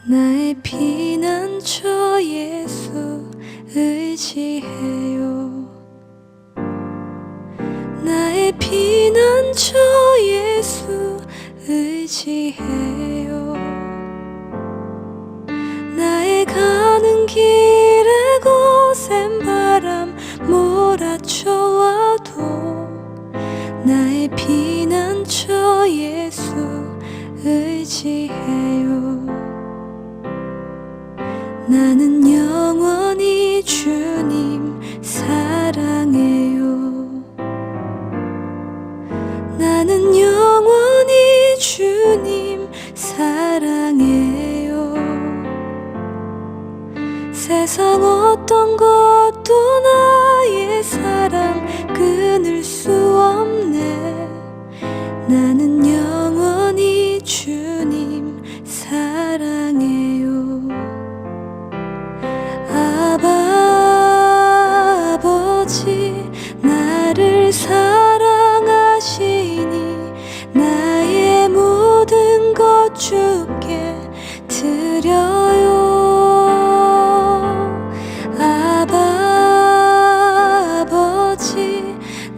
나의 피난처 예수 의지해요. 나의 피난처 예수 의지해요. 나의 가는 길에 거센 바람 몰아쳐와도 나의 피난처 예수 의지해요. 나는 영원히 주님 사랑해요. 나는 영원히 주님 사랑해요. 세상 어떤 것도 나의 사랑 끊을 수 없네. 나는 영원히 주님 사랑해요. 아버지 나를 사랑하시니 나의 모든 것 주께 드려요. 아버지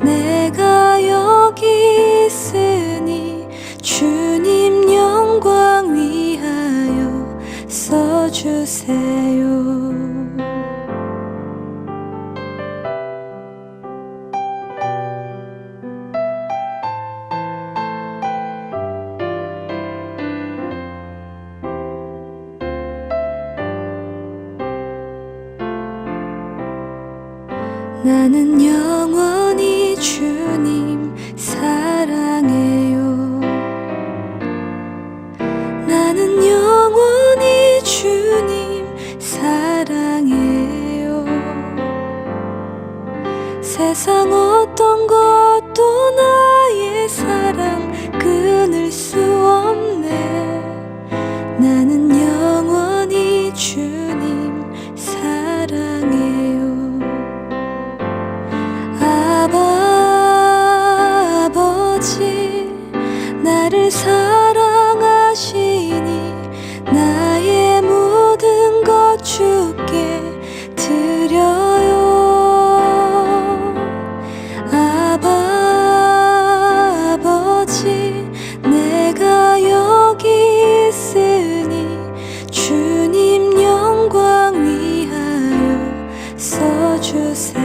내가 여기 있으니 주님 영광 위하여 써주세요. 나는 영원히 주님 사랑해요. 나는 영원히 주님 사랑해요. 세상 어떤 것도 나의 사랑 끊을 수 없네. 나는 영원히 주님 사랑해요. 아버지 나를 사랑하시니 나의 모든 것 주께 드려요. 아버지 내가 여기 있으니 주님 영광 위하여 써주세요.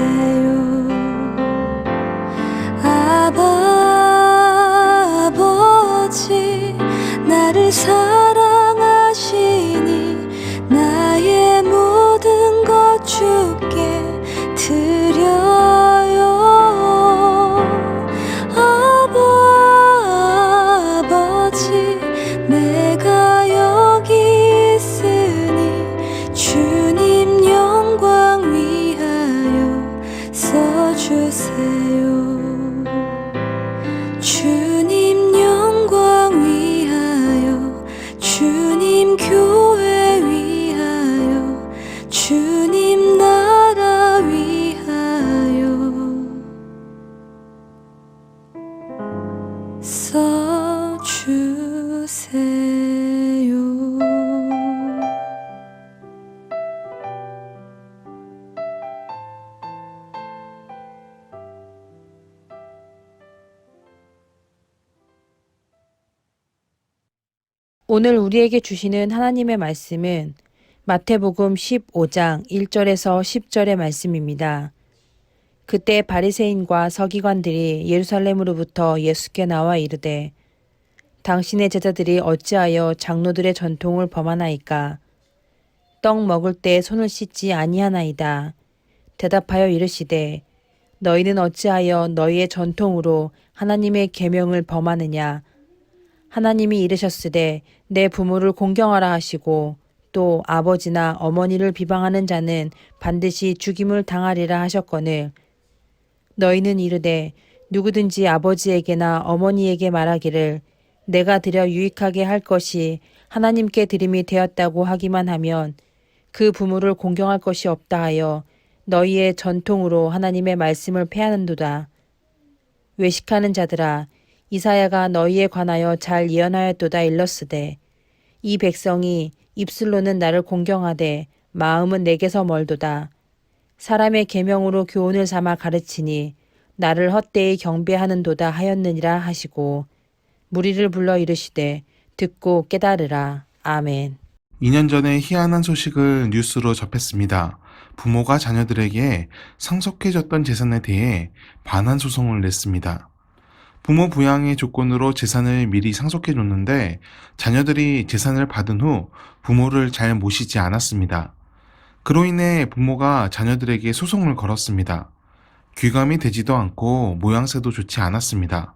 아버지 나를 사랑하시니 나의 모든 것 주께 드려요. 아버지 내가 여기 있으니 주님 영광 위하여 써주세요. 주님 영광 위하여 주님 교회 위하여 주님 나라 위하여 써주세요. 오늘 우리에게 주시는 하나님의 말씀은 마태복음 15장 1절에서 10절의 말씀입니다. 그때 바리새인과 서기관들이 예루살렘으로부터 예수께 나와 이르되 당신의 제자들이 어찌하여 장로들의 전통을 범하나이까? 떡 먹을 때 손을 씻지 아니하나이다. 대답하여 이르시되 너희는 어찌하여 너희의 전통으로 하나님의 계명을 범하느냐? 하나님이 이르셨으되 내 부모를 공경하라 하시고 또 아버지나 어머니를 비방하는 자는 반드시 죽임을 당하리라 하셨거늘 너희는 이르되 누구든지 아버지에게나 어머니에게 말하기를 내가 드려 유익하게 할 것이 하나님께 드림이 되었다고 하기만 하면 그 부모를 공경할 것이 없다 하여 너희의 전통으로 하나님의 말씀을 폐하는도다. 외식하는 자들아 이사야가 너희에 관하여 잘 예언하였도다 일렀으되 이 백성이 입술로는 나를 공경하되 마음은 내게서 멀도다. 사람의 계명으로 교훈을 삼아 가르치니 나를 헛되이 경배하는도다 하였느니라 하시고 무리를 불러 이르시되 듣고 깨달으라. 아멘. 2년 전에 희한한 소식을 뉴스로 접했습니다. 부모가 자녀들에게 상속해줬던 재산에 대해 반환 소송을 냈습니다. 부모 부양의 조건으로 재산을 미리 상속해줬는데 자녀들이 재산을 받은 후 부모를 잘 모시지 않았습니다. 그로 인해 부모가 자녀들에게 소송을 걸었습니다. 귀감이 되지도 않고 모양새도 좋지 않았습니다.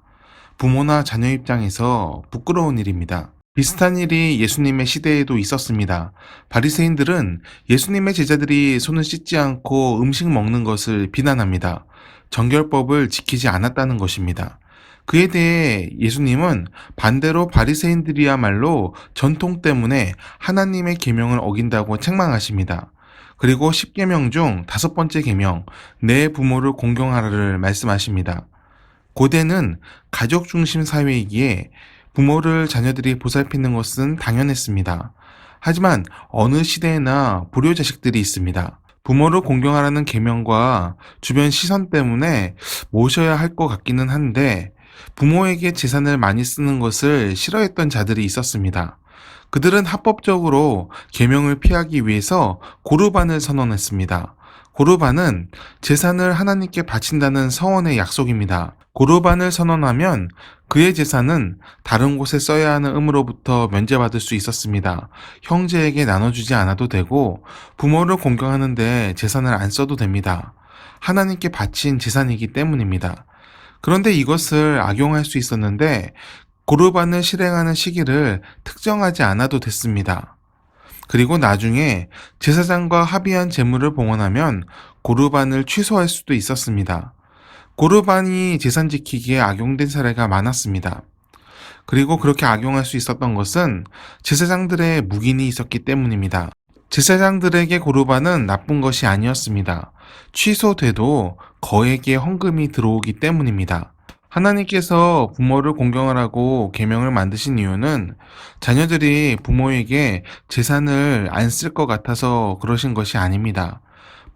부모나 자녀 입장에서 부끄러운 일입니다. 비슷한 일이 예수님의 시대에도 있었습니다. 바리새인들은 예수님의 제자들이 손을 씻지 않고 음식 먹는 것을 비난합니다. 정결법을 지키지 않았다는 것입니다. 그에 대해 예수님은 반대로 바리새인들이야말로 전통 때문에 하나님의 계명을 어긴다고 책망하십니다. 그리고 10계명 중 5번째 계명, 내 부모를 공경하라를 말씀하십니다. 고대는 가족 중심 사회이기에 부모를 자녀들이 보살피는 것은 당연했습니다. 하지만 어느 시대에나 불효 자식들이 있습니다. 부모를 공경하라는 계명과 주변 시선 때문에 모셔야 할 것 같기는 한데 부모에게 재산을 많이 쓰는 것을 싫어했던 자들이 있었습니다. 그들은 합법적으로 계명을 피하기 위해서 고르반을 선언했습니다. 고르반은 재산을 하나님께 바친다는 서원의 약속입니다. 고르반을 선언하면 그의 재산은 다른 곳에 써야 하는 의무로부터 면제받을 수 있었습니다. 형제에게 나눠주지 않아도 되고 부모를 공경하는데 재산을 안 써도 됩니다. 하나님께 바친 재산이기 때문입니다. 그런데 이것을 악용할 수 있었는데 고르반을 실행하는 시기를 특정하지 않아도 됐습니다. 그리고 나중에 제사장과 합의한 재물을 봉헌하면 고르반을 취소할 수도 있었습니다. 고르반이 재산 지키기에 악용된 사례가 많았습니다. 그리고 그렇게 악용할 수 있었던 것은 제사장들의 묵인이 있었기 때문입니다. 제사장들에게 고르반은 나쁜 것이 아니었습니다. 취소돼도 거액의 헌금이 들어오기 때문입니다. 하나님께서 부모를 공경하라고 계명을 만드신 이유는 자녀들이 부모에게 재산을 안 쓸 것 같아서 그러신 것이 아닙니다.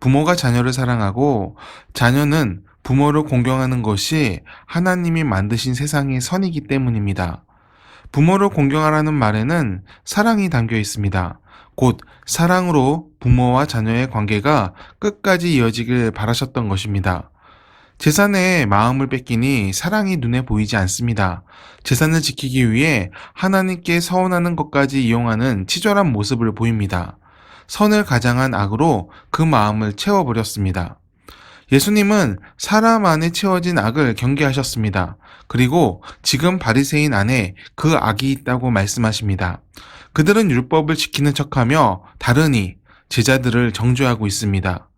부모가 자녀를 사랑하고 자녀는 부모를 공경하는 것이 하나님이 만드신 세상의 선이기 때문입니다. 부모를 공경하라는 말에는 사랑이 담겨 있습니다. 곧 사랑으로 부모와 자녀의 관계가 끝까지 이어지길 바라셨던 것입니다. 재산에 마음을 뺏기니 사랑이 눈에 보이지 않습니다. 재산을 지키기 위해 하나님께 서운하는 것까지 이용하는 치졸한 모습을 보입니다. 선을 가장한 악으로 그 마음을 채워버렸습니다. 예수님은 사람 안에 채워진 악을 경계하셨습니다. 그리고 지금 바리새인 안에 그 악이 있다고 말씀하십니다. 그들은 율법을 지키는 척하며 다르니 제자들을 정죄하고 있습니다.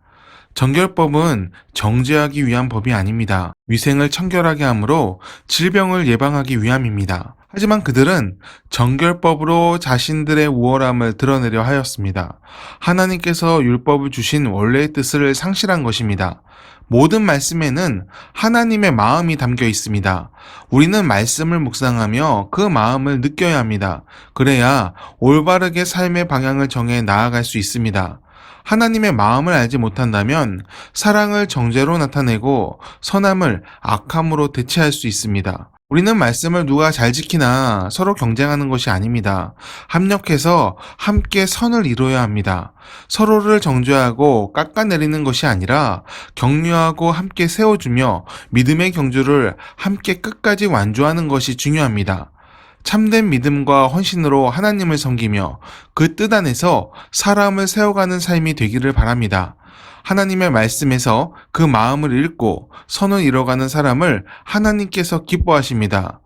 정결법은 정죄하기 위한 법이 아닙니다. 위생을 청결하게 하므로 질병을 예방하기 위함입니다. 하지만 그들은 정결법으로 자신들의 우월함을 드러내려 하였습니다. 하나님께서 율법을 주신 원래의 뜻을 상실한 것입니다. 모든 말씀에는 하나님의 마음이 담겨 있습니다. 우리는 말씀을 묵상하며 그 마음을 느껴야 합니다. 그래야 올바르게 삶의 방향을 정해 나아갈 수 있습니다. 하나님의 마음을 알지 못한다면 사랑을 정죄로 나타내고 선함을 악함으로 대체할 수 있습니다. 우리는 말씀을 누가 잘 지키나 서로 경쟁하는 것이 아닙니다. 합력해서 함께 선을 이루어야 합니다. 서로를 정죄하고 깎아내리는 것이 아니라 격려하고 함께 세워주며 믿음의 경주를 함께 끝까지 완주하는 것이 중요합니다. 참된 믿음과 헌신으로 하나님을 섬기며 그 뜻 안에서 사람을 세워가는 삶이 되기를 바랍니다. 하나님의 말씀에서 그 마음을 읽고 선을 이뤄가는 사람을 하나님께서 기뻐하십니다.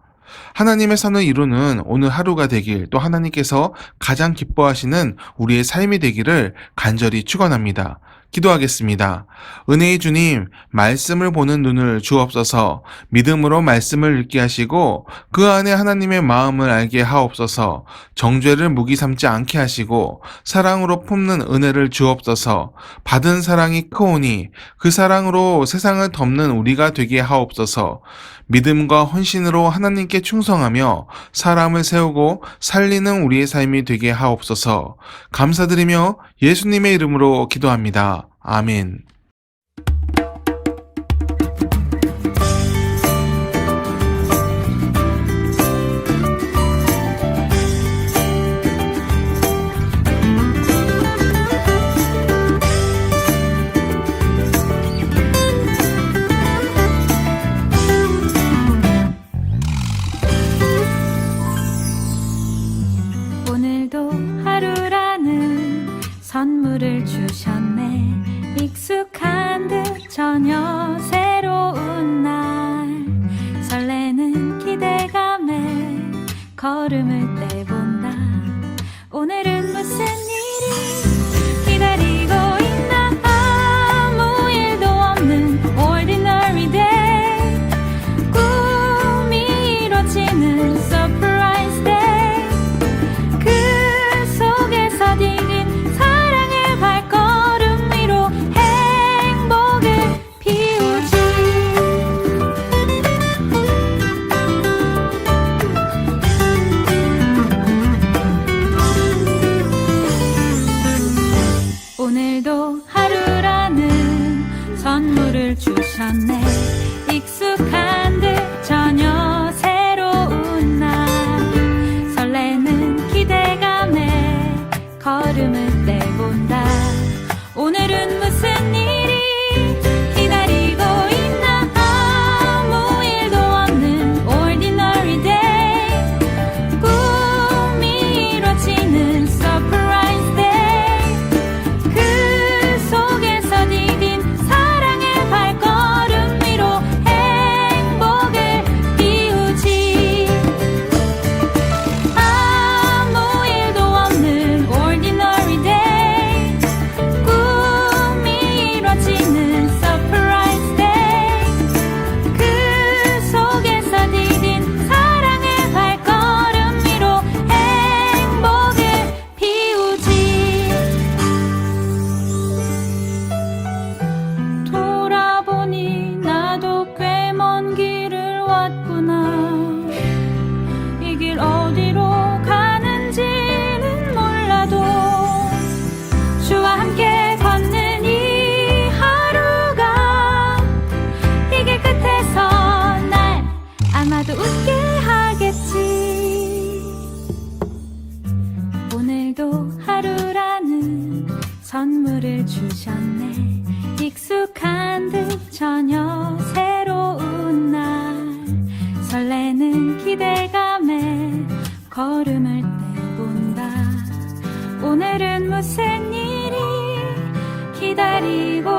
하나님의 선을 이루는 오늘 하루가 되길, 또 하나님께서 가장 기뻐하시는 우리의 삶이 되기를 간절히 축원합니다. 기도하겠습니다. 은혜의 주님, 말씀을 보는 눈을 주옵소서. 믿음으로 말씀을 읽게 하시고 그 안에 하나님의 마음을 알게 하옵소서. 정죄를 무기 삼지 않게 하시고 사랑으로 품는 은혜를 주옵소서. 받은 사랑이 크오니 그 사랑으로 세상을 덮는 우리가 되게 하옵소서. 믿음과 헌신으로 하나님께 충성하며 사람을 세우고 살리는 우리의 삶이 되게 하옵소서. 감사드리며 예수님의 이름으로 기도합니다. 아멘. 오늘도 하루라는 선물을 주셨네. 익숙한 듯 전혀 새로운 날, 설레는 기대감에 걸음을 떼본다. 오늘은 무슨 일이 기다리고 있나. 아무 일도 없는 ordinary day, 꿈이 이뤄지는 surprise day. 그 속에서 디딘 사랑의 발걸음 위로 행복을 피우지. 오늘도 하루라는 선물을 주셨네. 익숙한 듯 전혀 새로운 날, 설레는 기대감에 걸음을 떼본다. 오늘은 무슨 일이 기다리고 있나. 아무 일도 없는 ordinary day, 꿈이 이뤄지는 surprise day. 그 속에서 디딘 사랑의 발걸음 위로 행복을 피우지. 아무 일도 없는 ordinary day, 꿈이 이뤄지는 surprise day. 그 속에서 디딘 사랑의 발걸음 위로 행복을 피우지. 돌아보니 나도 꽤 먼 길을 왔구나. 이 길 어디로 가는지는 몰라도 주와 함께 걷는 이 하루가 이 길 끝에서 날 아마도 웃게 하겠지. 오늘도 하루라는 선물을 주셨네. 익숙한 듯 전혀 새로운 날, 설레는 기대감에 걸음을 떼본다. 오늘은 무슨 일이 기다리고